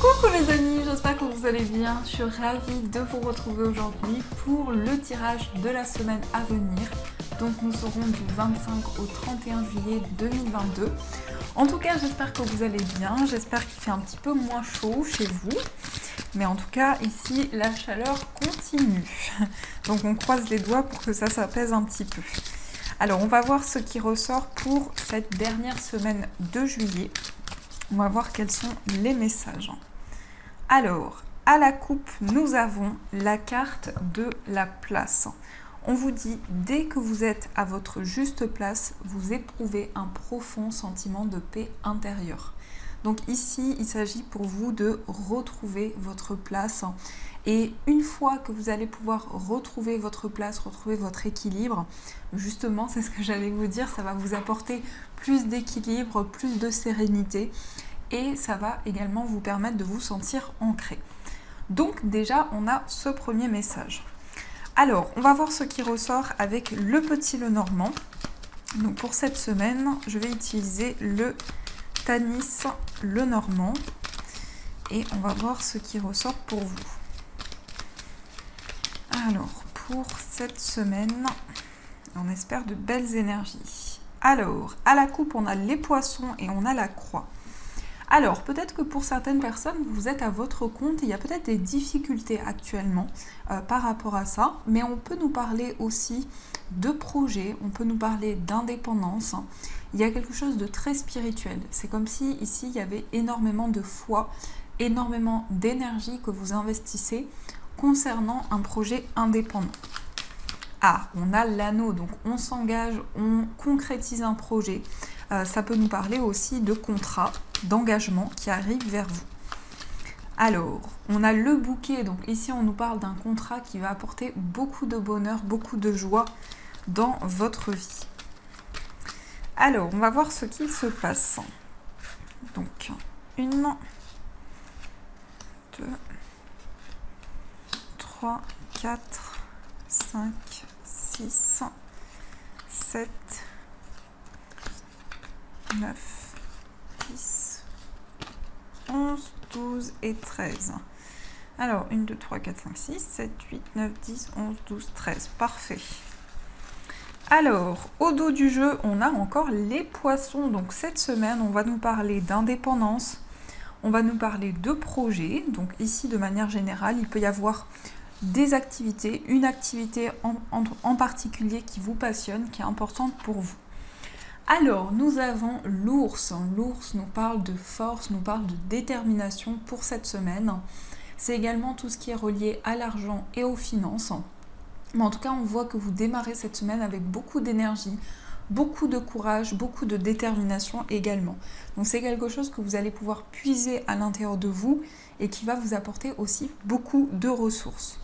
Coucou les amis, j'espère que vous allez bien. Je suis ravie de vous retrouver aujourd'hui pour le tirage de la semaine à venir. Donc nous serons du 25 au 31 juillet 2022. En tout cas, j'espère que vous allez bien. J'espère qu'il fait un petit peu moins chaud chez vous. Mais en tout cas, ici, la chaleur continue. Donc on croise les doigts pour que ça s'apaise un petit peu. Alors, on va voir ce qui ressort pour cette dernière semaine de juillet. On va voir quels sont les messages. Alors, à la coupe, nous avons la carte de la place. On vous dit, dès que vous êtes à votre juste place, vous éprouvez un profond sentiment de paix intérieure. Donc ici, il s'agit pour vous de retrouver votre place. Et une fois que vous allez pouvoir retrouver votre place, retrouver votre équilibre, justement, c'est ce que j'allais vous dire, ça va vous apporter plus d'équilibre, plus de sérénité et ça va également vous permettre de vous sentir ancré. Donc déjà, on a ce premier message. Alors, on va voir ce qui ressort avec le petit Lenormand. Donc pour cette semaine, je vais utiliser le Tanis Lenormand et on va voir ce qui ressort pour vous. Alors, pour cette semaine, on espère de belles énergies. Alors, à la coupe, on a les poissons et on a la croix. Alors, peut-être que pour certaines personnes, vous êtes à votre compte, il y a peut-être des difficultés actuellement par rapport à ça, mais on peut nous parler aussi de projets, on peut nous parler d'indépendance. Il y a quelque chose de très spirituel. C'est comme si ici, il y avait énormément de foi, énormément d'énergie que vous investissez concernant un projet indépendant. Ah, on a l'anneau, donc on s'engage, on concrétise un projet. Ça peut nous parler aussi de contrat, d'engagement qui arrive vers vous. Alors, on a le bouquet, donc ici on nous parle d'un contrat qui va apporter beaucoup de bonheur, beaucoup de joie dans votre vie. Alors, on va voir ce qu'il se passe. Donc, 1, 2, 3, 4, 5, 6, 7, 9, 10, 11, 12 et 13. Alors, 1, 2, 3, 4, 5, 6, 7, 8, 9, 10, 11, 12, 13. Parfait. Alors, au dos du jeu, on a encore les poissons. Donc, cette semaine, on va nous parler d'indépendance. On va nous parler de projets. Donc, ici, de manière générale, il peut y avoir des activités, une activité en particulier qui vous passionne, qui est importante pour vous. Alors, nous avons l'ours. L'ours nous parle de force, nous parle de détermination pour cette semaine. C'est également tout ce qui est relié à l'argent et aux finances. Mais en tout cas, on voit que vous démarrez cette semaine avec beaucoup d'énergie, beaucoup de courage, beaucoup de détermination également. Donc c'est quelque chose que vous allez pouvoir puiser à l'intérieur de vous et qui va vous apporter aussi beaucoup de ressources.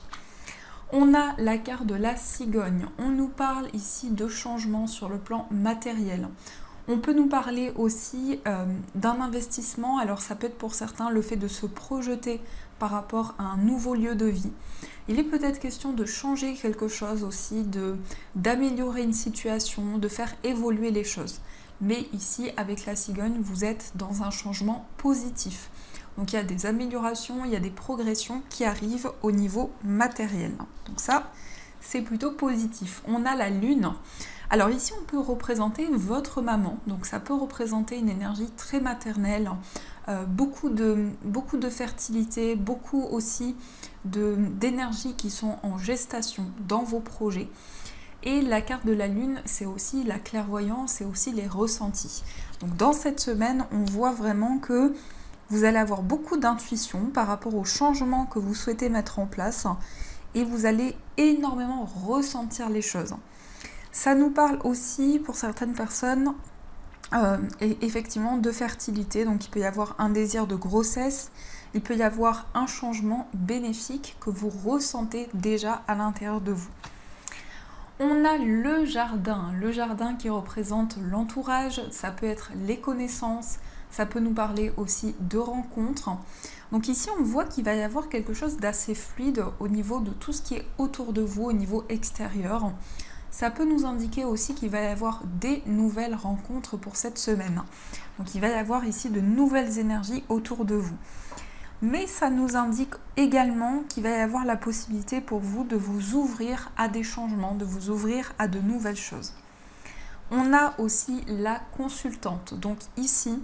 On a la carte de la cigogne. On nous parle ici de changement sur le plan matériel. On peut nous parler aussi d'un investissement. Alors ça peut être pour certains le fait de se projeter par rapport à un nouveau lieu de vie. Il est peut-être question de changer quelque chose aussi, d'améliorer une situation, de faire évoluer les choses. Mais ici, avec la cigogne, vous êtes dans un changement positif. Donc il y a des améliorations, il y a des progressions qui arrivent au niveau matériel. Donc ça, c'est plutôt positif. On a la lune. Alors ici, on peut représenter votre maman. Donc ça peut représenter une énergie très maternelle, beaucoup de fertilité, beaucoup aussi d'énergie qui sont en gestation dans vos projets. Et la carte de la lune, c'est aussi la clairvoyance, c'est aussi les ressentis. Donc dans cette semaine, on voit vraiment que vous allez avoir beaucoup d'intuition par rapport aux changements que vous souhaitez mettre en place et vous allez énormément ressentir les choses. Ça nous parle aussi pour certaines personnes effectivement de fertilité, donc il peut y avoir un désir de grossesse, il peut y avoir un changement bénéfique que vous ressentez déjà à l'intérieur de vous. On a le jardin qui représente l'entourage, ça peut être les connaissances, ça peut nous parler aussi de rencontres. Donc ici, on voit qu'il va y avoir quelque chose d'assez fluide au niveau de tout ce qui est autour de vous, au niveau extérieur. Ça peut nous indiquer aussi qu'il va y avoir des nouvelles rencontres pour cette semaine. Donc il va y avoir ici de nouvelles énergies autour de vous. mais ça nous indique également qu'il va y avoir la possibilité pour vous de vous ouvrir à des changements, de vous ouvrir à de nouvelles choses. On a aussi la consultante. Donc ici,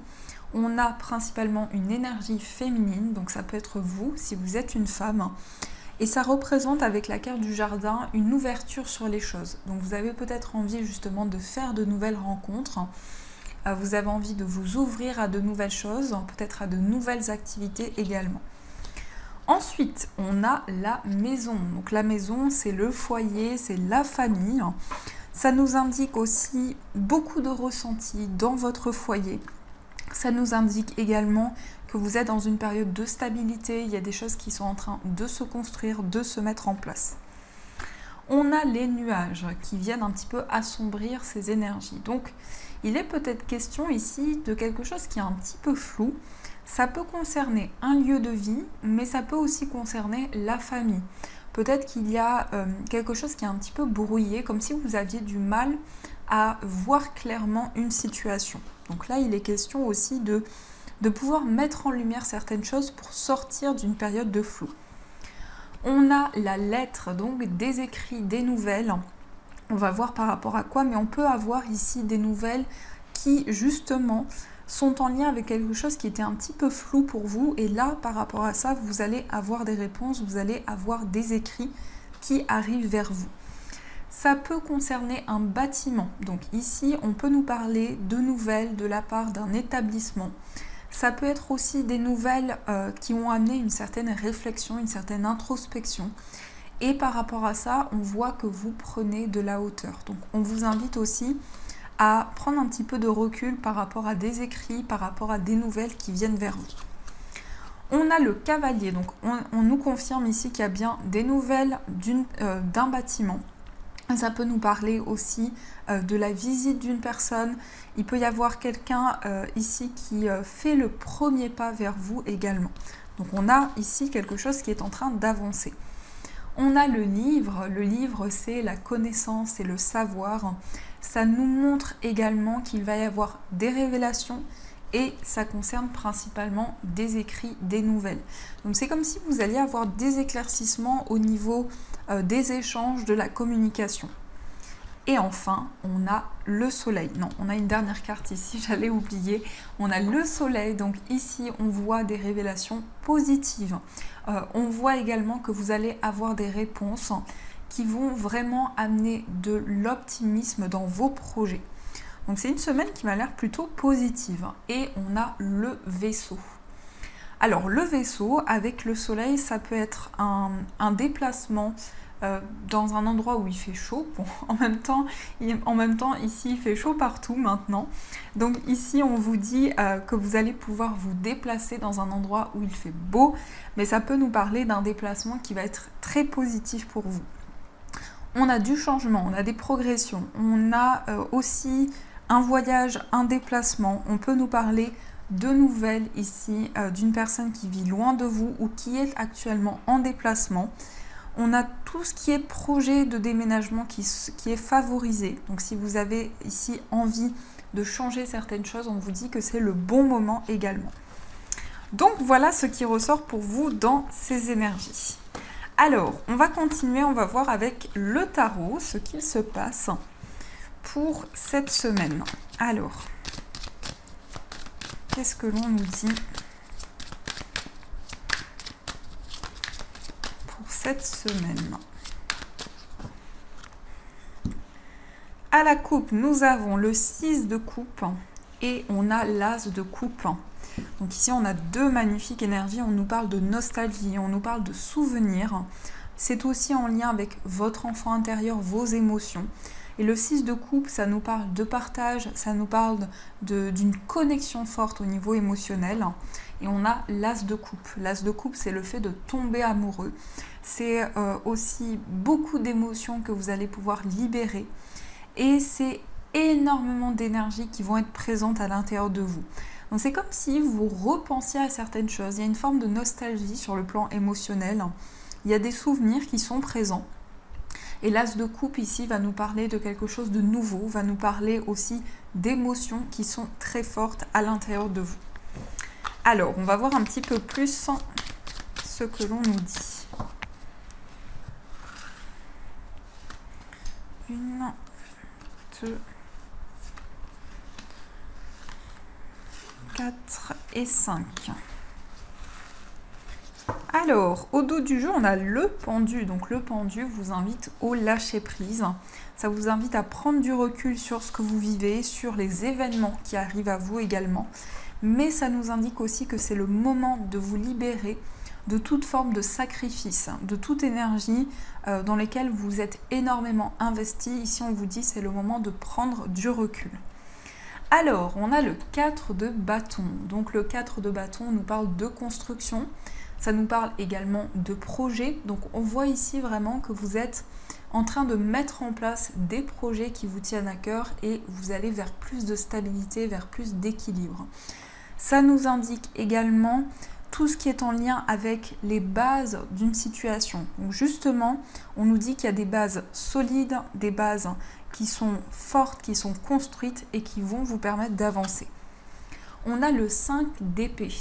on a principalement une énergie féminine, donc ça peut être vous si vous êtes une femme. Et ça représente avec la carte du jardin une ouverture sur les choses. Donc vous avez peut-être envie justement de faire de nouvelles rencontres. Vous avez envie de vous ouvrir à de nouvelles choses, peut-être à de nouvelles activités également. Ensuite, on a la maison. Donc la maison, c'est le foyer, c'est la famille. Ça nous indique aussi beaucoup de ressentis dans votre foyer. Ça nous indique également que vous êtes dans une période de stabilité, il y a des choses qui sont en train de se construire, de se mettre en place. On a les nuages qui viennent un petit peu assombrir ces énergies. Donc, il est peut-être question ici de quelque chose qui est un petit peu flou. Ça peut concerner un lieu de vie, mais ça peut aussi concerner la famille. Peut-être qu'il y a quelque chose qui est un petit peu brouillé, comme si vous aviez du mal à voir clairement une situation. Donc là, il est question aussi de pouvoir mettre en lumière certaines choses pour sortir d'une période de flou. On a la lettre, donc des écrits, des nouvelles. On va voir par rapport à quoi, mais on peut avoir ici des nouvelles qui, justement, sont en lien avec quelque chose qui était un petit peu flou pour vous. Et là, par rapport à ça, vous allez avoir des réponses, vous allez avoir des écrits qui arrivent vers vous. Ça peut concerner un bâtiment. Donc ici, on peut nous parler de nouvelles de la part d'un établissement. Ça peut être aussi des nouvelles qui ont amené une certaine réflexion, une certaine introspection. Et par rapport à ça, on voit que vous prenez de la hauteur. Donc on vous invite aussi à prendre un petit peu de recul par rapport à des écrits, par rapport à des nouvelles qui viennent vers vous. On a le cavalier. Donc on nous confirme ici qu'il y a bien des nouvelles d'un bâtiment. Ça peut nous parler aussi de la visite d'une personne. Il peut y avoir quelqu'un ici qui fait le premier pas vers vous également. Donc on a ici quelque chose qui est en train d'avancer. On a le livre c'est la connaissance, c'est le savoir. Ça nous montre également qu'il va y avoir des révélations et ça concerne principalement des écrits, des nouvelles. Donc c'est comme si vous alliez avoir des éclaircissements au niveau des échanges, de la communication. Et enfin, on a le soleil. Non, on a une dernière carte ici, j'allais oublier. On a le soleil, donc ici on voit des révélations positives. On voit également que vous allez avoir des réponses qui vont vraiment amener de l'optimisme dans vos projets. Donc c'est une semaine qui m'a l'air plutôt positive. Et on a le Vaisseau. Alors le Vaisseau, avec le soleil, ça peut être un déplacement dans un endroit où il fait chaud. Bon, en même temps, ici, il fait chaud partout maintenant. Donc ici, on vous dit que vous allez pouvoir vous déplacer dans un endroit où il fait beau, mais ça peut nous parler d'un déplacement qui va être très positif pour vous. On a du changement, on a des progressions, on a aussi un voyage, un déplacement. On peut nous parler de nouvelles ici d'une personne qui vit loin de vous ou qui est actuellement en déplacement. On a tout ce qui est projet de déménagement qui est favorisé. Donc si vous avez ici envie de changer certaines choses, on vous dit que c'est le bon moment également. Donc voilà ce qui ressort pour vous dans ces énergies. Alors, on va continuer, on va voir avec le tarot ce qu'il se passe pour cette semaine. Alors, qu'est-ce que l'on nous dit pour cette semaine? À la coupe, nous avons le 6 de coupe et on a l'as de coupe. Donc ici, on a deux magnifiques énergies. On nous parle de nostalgie, on nous parle de souvenirs. C'est aussi en lien avec votre enfant intérieur, vos émotions. Et le 6 de coupe, ça nous parle de partage, ça nous parle d'une connexion forte au niveau émotionnel. Et on a l'as de coupe. L'as de coupe, c'est le fait de tomber amoureux. C'est aussi beaucoup d'émotions que vous allez pouvoir libérer. Et c'est énormément d'énergie qui vont être présentes à l'intérieur de vous. Donc c'est comme si vous repensiez à certaines choses. Il y a une forme de nostalgie sur le plan émotionnel. Il y a des souvenirs qui sont présents. Et l'as de coupe ici va nous parler de quelque chose de nouveau, va nous parler aussi d'émotions qui sont très fortes à l'intérieur de vous. Alors, on va voir un petit peu plus ce que l'on nous dit. 1, 2, 4 et 5. Alors, au dos du jeu, on a le pendu. Donc le pendu vous invite au lâcher-prise. Ça vous invite à prendre du recul sur ce que vous vivez, sur les événements qui arrivent à vous également. Mais ça nous indique aussi que c'est le moment de vous libérer de toute forme de sacrifice, de toute énergie dans lesquelles vous êtes énormément investi. Ici, on vous dit c'est le moment de prendre du recul. Alors, on a le 4 de bâton. Donc le 4 de bâton nous parle de construction. Ça nous parle également de projet. Donc on voit ici vraiment que vous êtes en train de mettre en place des projets qui vous tiennent à cœur et vous allez vers plus de stabilité, vers plus d'équilibre. Ça nous indique également tout ce qui est en lien avec les bases d'une situation. Donc justement, on nous dit qu'il y a des bases solides, des bases qui sont fortes, qui sont construites et qui vont vous permettre d'avancer. On a le 5 d'épée.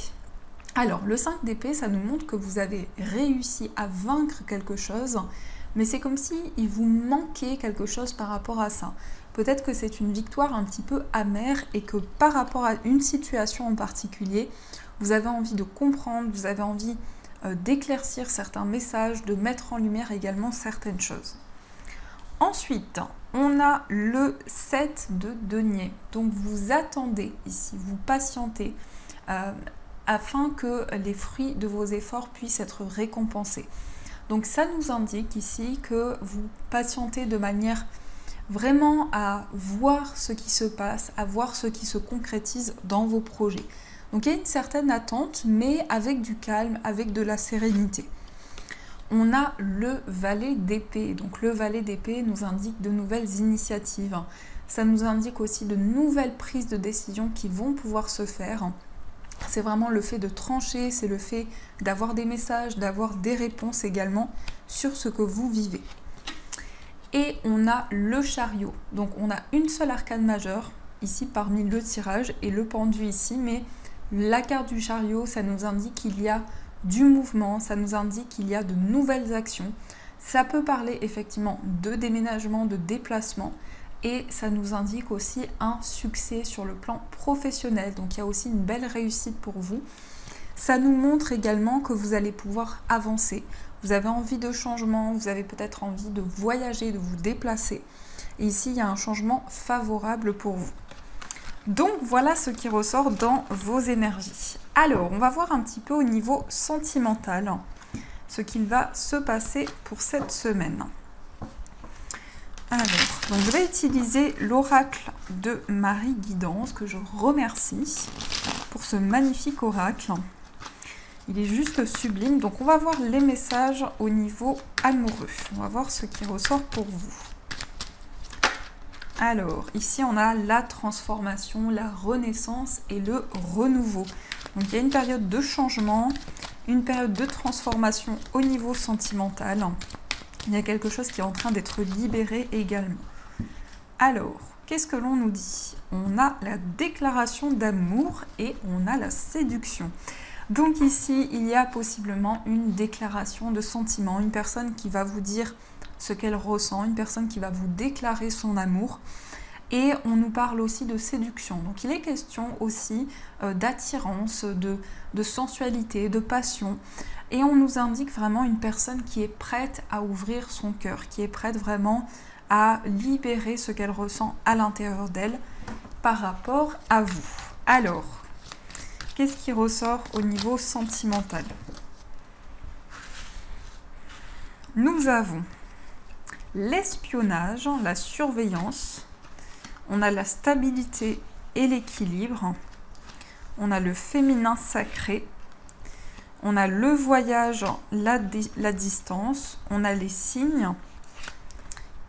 Alors, le 5 d'épée, ça nous montre que vous avez réussi à vaincre quelque chose, mais c'est comme si il vous manquait quelque chose par rapport à ça. Peut-être que c'est une victoire un petit peu amère et que par rapport à une situation en particulier, vous avez envie de comprendre, vous avez envie d'éclaircir certains messages, de mettre en lumière également certaines choses. Ensuite, on a le 7 de denier. Donc vous attendez ici, vous patientez afin que les fruits de vos efforts puissent être récompensés. Donc ça nous indique ici que vous patientez de manière vraiment à voir ce qui se passe, à voir ce qui se concrétise dans vos projets. Donc il y a une certaine attente, mais avec du calme, avec de la sérénité. On a le valet d'épée. Donc le valet d'épée nous indique de nouvelles initiatives. Ça nous indique aussi de nouvelles prises de décision qui vont pouvoir se faire. C'est vraiment le fait de trancher, c'est le fait d'avoir des messages, d'avoir des réponses également sur ce que vous vivez. Et on a le chariot. Donc on a une seule arcane majeure ici parmi le tirage et le pendu ici, mais la carte du chariot, ça nous indique qu'il y a du mouvement, ça nous indique qu'il y a de nouvelles actions. Ça peut parler effectivement de déménagement, de déplacement. Et ça nous indique aussi un succès sur le plan professionnel. Donc il y a aussi une belle réussite pour vous. Ça nous montre également que vous allez pouvoir avancer. Vous avez envie de changement, vous avez peut-être envie de voyager, de vous déplacer. Et ici, il y a un changement favorable pour vous. Donc voilà ce qui ressort dans vos énergies. Alors, on va voir un petit peu au niveau sentimental ce qu'il va se passer pour cette semaine. Alors, donc je vais utiliser l'oracle de Marie Guidance, que je remercie pour ce magnifique oracle. Il est juste sublime. Donc on va voir les messages au niveau amoureux. On va voir ce qui ressort pour vous. Alors, ici on a la transformation, la renaissance et le renouveau. Donc il y a une période de changement, une période de transformation au niveau sentimental. Il y a quelque chose qui est en train d'être libéré également. Alors, qu'est-ce que l'on nous dit? On a la déclaration d'amour et on a la séduction. Donc ici, il y a possiblement une déclaration de sentiment, une personne qui va vous dire ce qu'elle ressent, une personne qui va vous déclarer son amour. Et on nous parle aussi de séduction. Donc il est question aussi d'attirance, de sensualité, de passion. Et on nous indique vraiment une personne qui est prête à ouvrir son cœur, qui est prête vraiment à libérer ce qu'elle ressent à l'intérieur d'elle par rapport à vous. Alors, qu'est-ce qui ressort au niveau sentimental? Nous avons l'espionnage, la surveillance, on a la stabilité et l'équilibre, on a le féminin sacré, on a le voyage, la distance, on a les signes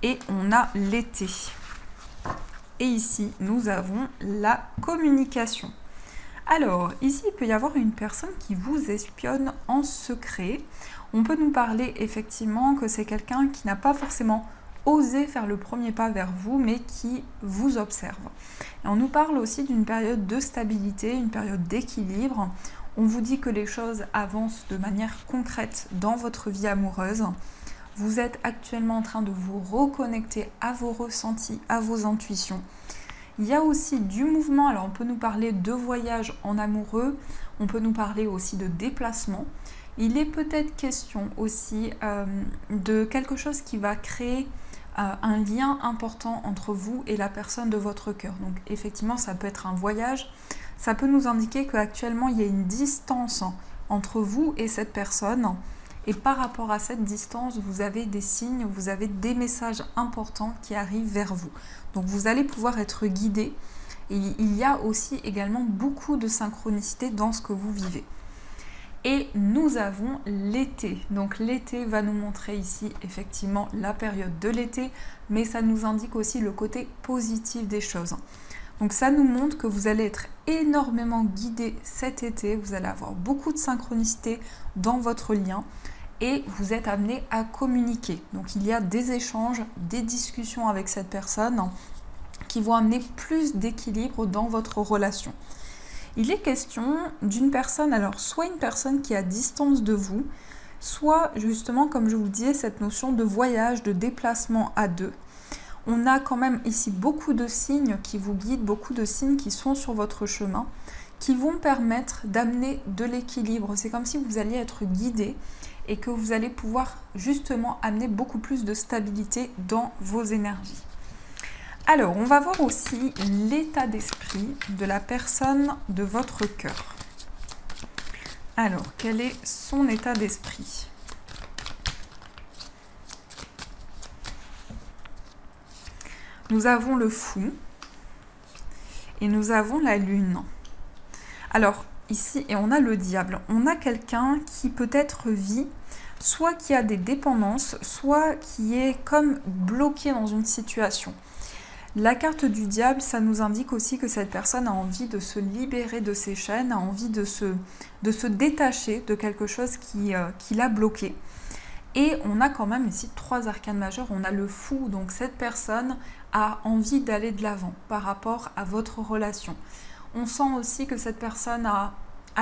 et on a l'été. Et ici, nous avons la communication. Alors, ici, il peut y avoir une personne qui vous espionne en secret. On peut nous parler effectivement que c'est quelqu'un qui n'a pas forcément osé faire le premier pas vers vous, mais qui vous observe. Et on nous parle aussi d'une période de stabilité, une période d'équilibre. On vous dit que les choses avancent de manière concrète dans votre vie amoureuse. Vous êtes actuellement en train de vous reconnecter à vos ressentis, à vos intuitions. Il y a aussi du mouvement, alors on peut nous parler de voyage en amoureux, on peut nous parler aussi de déplacement. Il est peut-être question aussi de quelque chose qui va créer un lien important entre vous et la personne de votre cœur. Donc effectivement, ça peut être un voyage, ça peut nous indiquer qu'actuellement il y a une distance entre vous et cette personne. Et par rapport à cette distance, vous avez des signes, vous avez des messages importants qui arrivent vers vous. Donc vous allez pouvoir être guidé. Et il y a aussi également beaucoup de synchronicité dans ce que vous vivez. Et nous avons l'été. Donc l'été va nous montrer ici effectivement la période de l'été, mais ça nous indique aussi le côté positif des choses. Donc ça nous montre que vous allez être énormément guidé cet été, vous allez avoir beaucoup de synchronicité dans votre lien et vous êtes amené à communiquer. Donc il y a des échanges, des discussions avec cette personne qui vont amener plus d'équilibre dans votre relation. Il est question d'une personne, alors soit une personne qui est à distance de vous, soit justement, comme je vous disais, cette notion de voyage, de déplacement à deux. On a quand même ici beaucoup de signes qui vous guident, beaucoup de signes qui sont sur votre chemin, qui vont permettre d'amener de l'équilibre. C'est comme si vous alliez être guidé et que vous allez pouvoir justement amener beaucoup plus de stabilité dans vos énergies. Alors, on va voir aussi l'état d'esprit de la personne de votre cœur. Alors, quel est son état d'esprit ? Nous avons le fou et nous avons la lune. Alors, ici, et on a le diable. On a quelqu'un qui peut-être vit, soit qui a des dépendances, soit qui est comme bloqué dans une situation. La carte du diable, ça nous indique aussi que cette personne a envie de se libérer de ses chaînes, a envie de se détacher de quelque chose qui l'a bloqué. Et on a quand même ici 3 arcanes majeurs, on a le fou, donc cette personne a envie d'aller de l'avant par rapport à votre relation. On sent aussi que cette personne a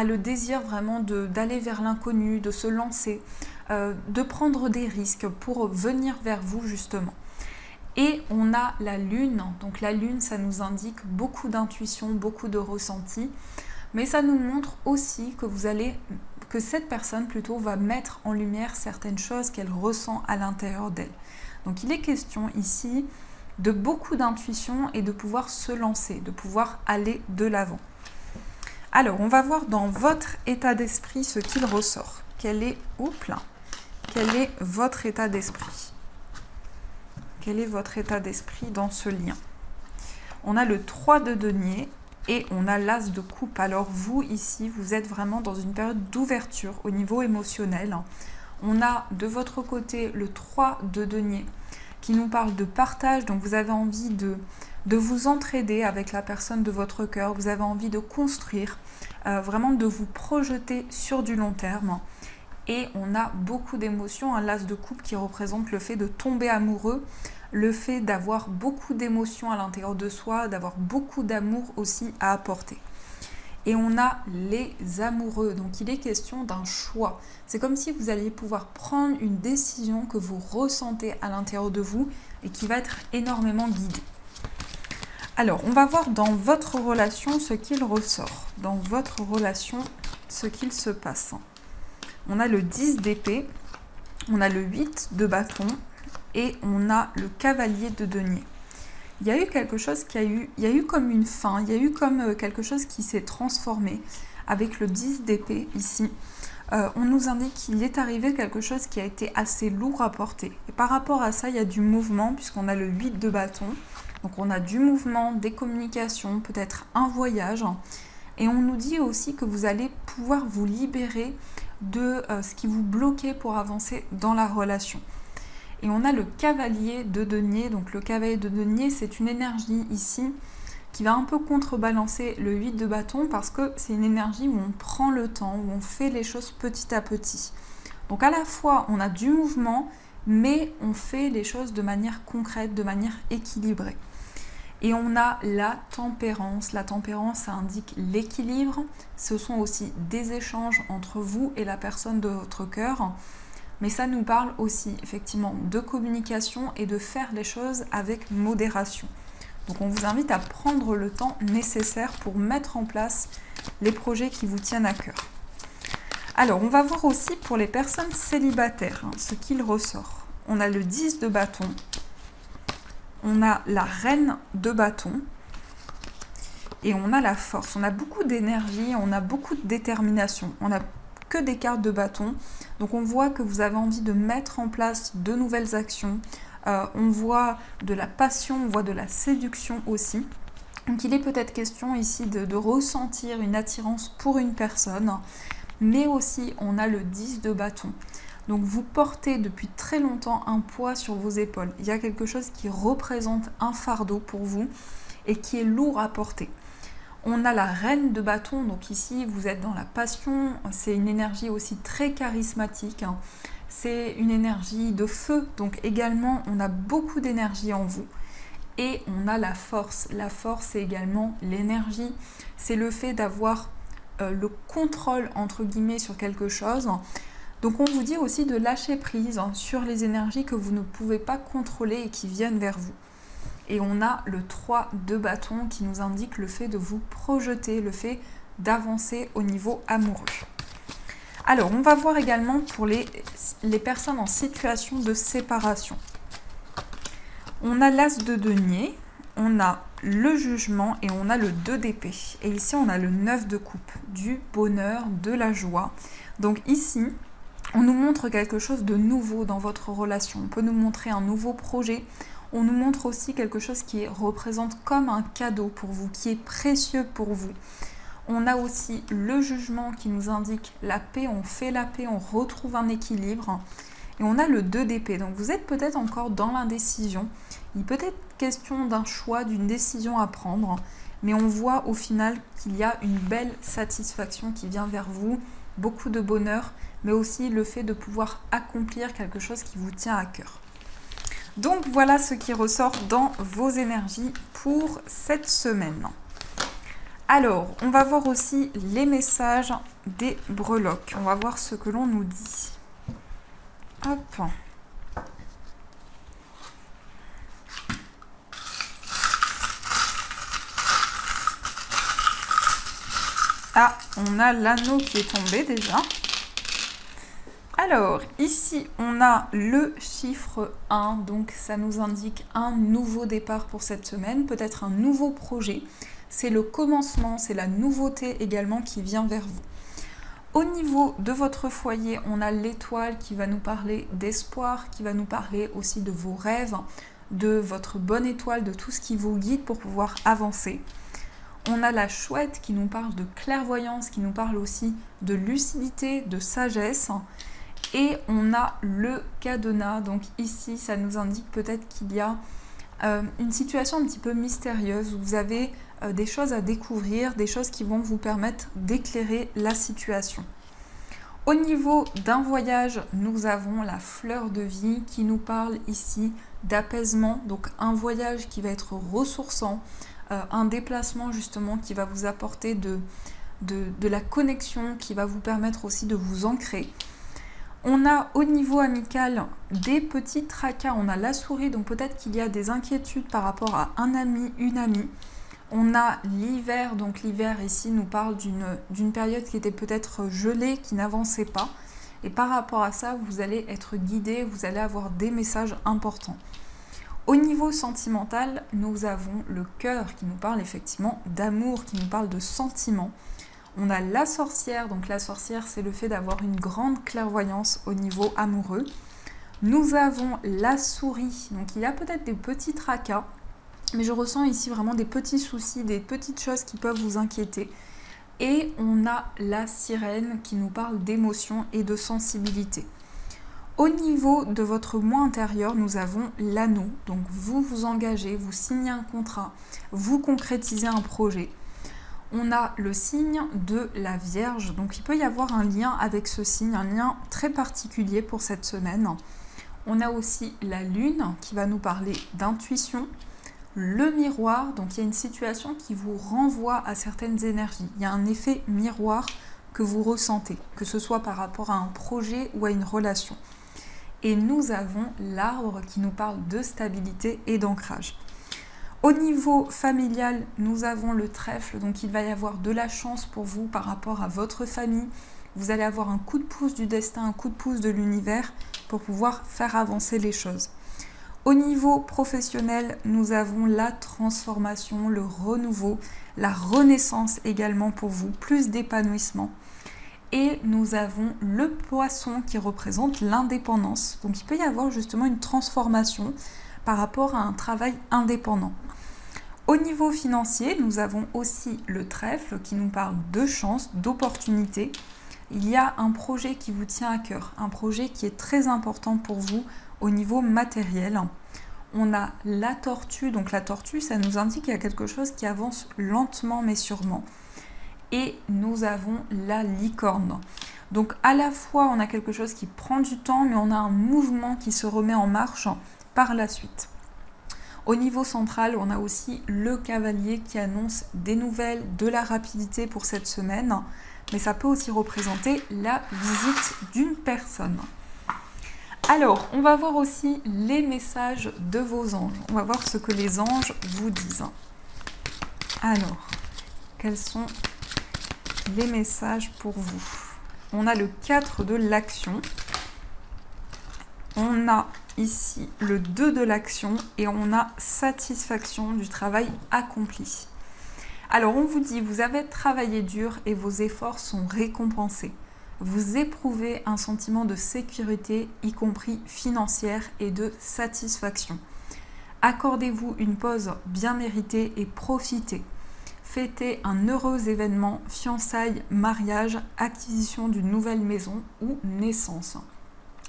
le désir vraiment d'aller vers l'inconnu, de se lancer, de prendre des risques pour venir vers vous justement. Et on a la lune, donc la lune ça nous indique beaucoup d'intuition, beaucoup de ressenti, mais ça nous montre aussi que cette personne plutôt va mettre en lumière certaines choses qu'elle ressent à l'intérieur d'elle. Donc il est question ici de beaucoup d'intuition et de pouvoir se lancer, de pouvoir aller de l'avant. Alors on va voir dans votre état d'esprit ce qu'il ressort. Quel est votre état d'esprit ? Quel est votre état d'esprit dans ce lien? On a le 3 de denier et on a l'as de coupe. Alors vous, ici, vous êtes vraiment dans une période d'ouverture au niveau émotionnel. On a de votre côté le 3 de denier qui nous parle de partage. Donc vous avez envie de vous entraider avec la personne de votre cœur. Vous avez envie de construire, vraiment de vous projeter sur du long terme. Et on a beaucoup d'émotions, un l'as de coupe qui représente le fait de tomber amoureux, le fait d'avoir beaucoup d'émotions à l'intérieur de soi, d'avoir beaucoup d'amour aussi à apporter. Et on a les amoureux, donc il est question d'un choix. C'est comme si vous alliez pouvoir prendre une décision que vous ressentez à l'intérieur de vous et qui va être énormément guidée. Alors, on va voir dans votre relation ce qu'il ressort, dans votre relation ce qu'il se passe. On a le 10 d'épée, on a le 8 de bâton et on a le cavalier de denier. Il y a eu quelque chose il y a eu comme une fin, il y a eu comme quelque chose qui s'est transformé avec le 10 d'épée ici. On nous indique qu'il est arrivé quelque chose qui a été assez lourd à porter. Et par rapport à ça, il y a du mouvement puisqu'on a le 8 de bâton. Donc on a du mouvement, des communications, peut-être un voyage. Et on nous dit aussi que vous allez pouvoir vous libérer de ce qui vous bloquait pour avancer dans la relation. Et on a le cavalier de denier. Donc le cavalier de denier, c'est une énergie ici qui va un peu contrebalancer le 8 de bâton parce que c'est une énergie où on prend le temps, où on fait les choses petit à petit. Donc à la fois, on a du mouvement, mais on fait les choses de manière concrète, de manière équilibrée. Et on a la tempérance. La tempérance, ça indique l'équilibre. Ce sont aussi des échanges entre vous et la personne de votre cœur. Mais ça nous parle aussi effectivement de communication et de faire les choses avec modération. Donc on vous invite à prendre le temps nécessaire pour mettre en place les projets qui vous tiennent à cœur. Alors on va voir aussi pour les personnes célibataires ce qu'il ressort. On a le 10 de bâton, on a la reine de bâton et on a la force. On a beaucoup d'énergie, on a beaucoup de détermination. On n'a que des cartes de bâton. Donc on voit que vous avez envie de mettre en place de nouvelles actions. On voit de la passion, on voit de la séduction aussi. Donc il est peut-être question ici de ressentir une attirance pour une personne, mais aussi on a le 10 de bâton. Donc vous portez depuis très longtemps un poids sur vos épaules. Il y a quelque chose qui représente un fardeau pour vous et qui est lourd à porter. On a la reine de bâton, donc ici vous êtes dans la passion, c'est une énergie aussi très charismatique. C'est une énergie de feu, donc également on a beaucoup d'énergie en vous. Et on a la force. La force, c'est également l'énergie. C'est le fait d'avoir le contrôle, entre guillemets, sur quelque chose. Donc on vous dit aussi de lâcher prise sur les énergies que vous ne pouvez pas contrôler et qui viennent vers vous. Et on a le 3 de bâton qui nous indique le fait de vous projeter, le fait d'avancer au niveau amoureux. Alors, on va voir également pour les personnes en situation de séparation. On a l'as de denier, on a le jugement et on a le 2 d'épée. Et ici, on a le 9 de coupe, du bonheur, de la joie. Donc ici, on nous montre quelque chose de nouveau dans votre relation. On peut nous montrer un nouveau projet. On nous montre aussi quelque chose qui représente comme un cadeau pour vous, qui est précieux pour vous. On a aussi le jugement qui nous indique la paix, on fait la paix, on retrouve un équilibre. Et on a le 2 d'épée, donc vous êtes peut-être encore dans l'indécision. Il peut être question d'un choix, d'une décision à prendre, mais on voit au final qu'il y a une belle satisfaction qui vient vers vous, beaucoup de bonheur, mais aussi le fait de pouvoir accomplir quelque chose qui vous tient à cœur. Donc voilà ce qui ressort dans vos énergies pour cette semaine. Alors, on va voir aussi les messages des breloques. On va voir ce que l'on nous dit. Hop. Ah, on a l'anneau qui est tombé déjà. Alors, ici, on a le chiffre 1, donc ça nous indique un nouveau départ pour cette semaine, peut-être un nouveau projet. C'est le commencement, c'est la nouveauté également qui vient vers vous. Au niveau de votre foyer, on a l'étoile qui va nous parler d'espoir, qui va nous parler aussi de vos rêves, de votre bonne étoile, de tout ce qui vous guide pour pouvoir avancer. On a la chouette qui nous parle de clairvoyance, qui nous parle aussi de lucidité, de sagesse. Et on a le cadenas, donc ici ça nous indique peut-être qu'il y a une situation un petit peu mystérieuse, où vous avez des choses à découvrir, des choses qui vont vous permettre d'éclairer la situation. Au niveau d'un voyage, nous avons la fleur de vie qui nous parle ici d'apaisement, donc un voyage qui va être ressourçant, un déplacement justement qui va vous apporter de la connexion, qui va vous permettre aussi de vous ancrer. On a au niveau amical des petits tracas, on a la souris, donc peut-être qu'il y a des inquiétudes par rapport à un ami, une amie. On a l'hiver, donc l'hiver ici nous parle d'une période qui était peut-être gelée, qui n'avançait pas. Et par rapport à ça, vous allez être guidé, vous allez avoir des messages importants. Au niveau sentimental, nous avons le cœur qui nous parle effectivement d'amour, qui nous parle de sentiments. On a la sorcière, donc la sorcière c'est le fait d'avoir une grande clairvoyance au niveau amoureux. Nous avons la souris, donc il y a peut-être des petits tracas, mais je ressens ici vraiment des petits soucis, des petites choses qui peuvent vous inquiéter. Et on a la sirène qui nous parle d'émotion et de sensibilité. Au niveau de votre moi intérieur, nous avons l'anneau, donc vous vous engagez, vous signez un contrat, vous concrétisez un projet. On a le signe de la Vierge, donc il peut y avoir un lien avec ce signe, un lien très particulier pour cette semaine. On a aussi la Lune qui va nous parler d'intuition. Le miroir, donc il y a une situation qui vous renvoie à certaines énergies. Il y a un effet miroir que vous ressentez, que ce soit par rapport à un projet ou à une relation. Et nous avons l'arbre qui nous parle de stabilité et d'ancrage. Au niveau familial, nous avons le trèfle, donc il va y avoir de la chance pour vous par rapport à votre famille. Vous allez avoir un coup de pouce du destin, un coup de pouce de l'univers pour pouvoir faire avancer les choses. Au niveau professionnel, nous avons la transformation, le renouveau, la renaissance également pour vous, plus d'épanouissement. Et nous avons le poisson qui représente l'indépendance. Donc il peut y avoir justement une transformation par rapport à un travail indépendant. Au niveau financier, nous avons aussi le trèfle qui nous parle de chance, d'opportunité. Il y a un projet qui vous tient à cœur, un projet qui est très important pour vous au niveau matériel. On a la tortue, donc la tortue, ça nous indique qu'il y a quelque chose qui avance lentement mais sûrement. Et nous avons la licorne. Donc à la fois, on a quelque chose qui prend du temps, mais on a un mouvement qui se remet en marche par la suite. Au niveau central, on a aussi le cavalier qui annonce des nouvelles, de la rapidité pour cette semaine, mais ça peut aussi représenter la visite d'une personne. Alors, on va voir aussi les messages de vos anges. On va voir ce que les anges vous disent. Alors, quels sont les messages pour vous? On a le 4 de l'action. On a ici le 2 de l'action et on a satisfaction du travail accompli. Alors, on vous dit, vous avez travaillé dur et vos efforts sont récompensés. Vous éprouvez un sentiment de sécurité, y compris financière, et de satisfaction. Accordez-vous une pause bien méritée et profitez. Fêtez un heureux événement, fiançailles, mariage, acquisition d'une nouvelle maison ou naissance.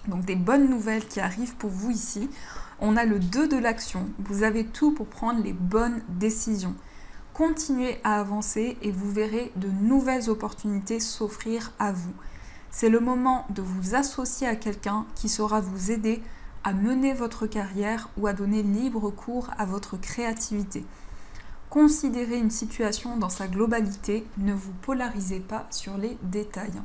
Donc des bonnes nouvelles qui arrivent pour vous ici. On a le 2 de l'action. Vous avez tout pour prendre les bonnes décisions. Continuez à avancer et vous verrez de nouvelles opportunités s'offrir à vous. C'est le moment de vous associer à quelqu'un qui saura vous aider à mener votre carrière ou à donner libre cours à votre créativité. Considérez une situation dans sa globalité, ne vous polarisez pas sur les détails.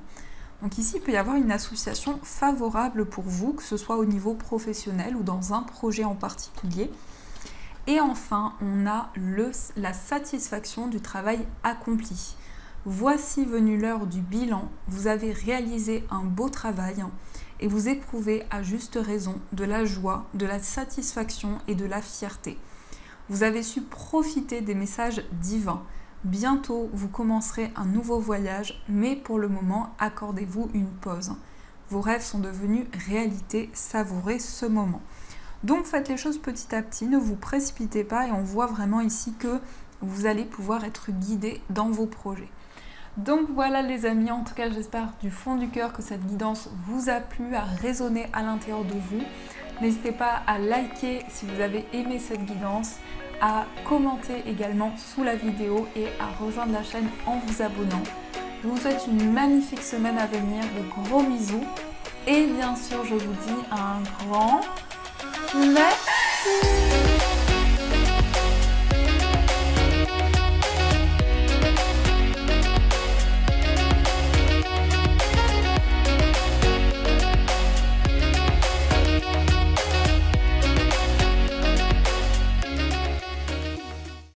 Donc ici, il peut y avoir une association favorable pour vous, que ce soit au niveau professionnel ou dans un projet en particulier. Et enfin, on a la satisfaction du travail accompli. Voici venue l'heure du bilan, vous avez réalisé un beau travail et vous éprouvez à juste raison de la joie, de la satisfaction et de la fierté. Vous avez su profiter des messages divins. Bientôt, vous commencerez un nouveau voyage, mais pour le moment, accordez-vous une pause. Vos rêves sont devenus réalité, savourez ce moment. Donc faites les choses petit à petit, ne vous précipitez pas et on voit vraiment ici que vous allez pouvoir être guidé dans vos projets. Donc voilà les amis, en tout cas j'espère du fond du cœur que cette guidance vous a plu, a résonné à l'intérieur de vous. N'hésitez pas à liker si vous avez aimé cette guidance, à commenter également sous la vidéo et à rejoindre la chaîne en vous abonnant. Je vous souhaite une magnifique semaine à venir, de gros bisous et bien sûr je vous dis un grand merci.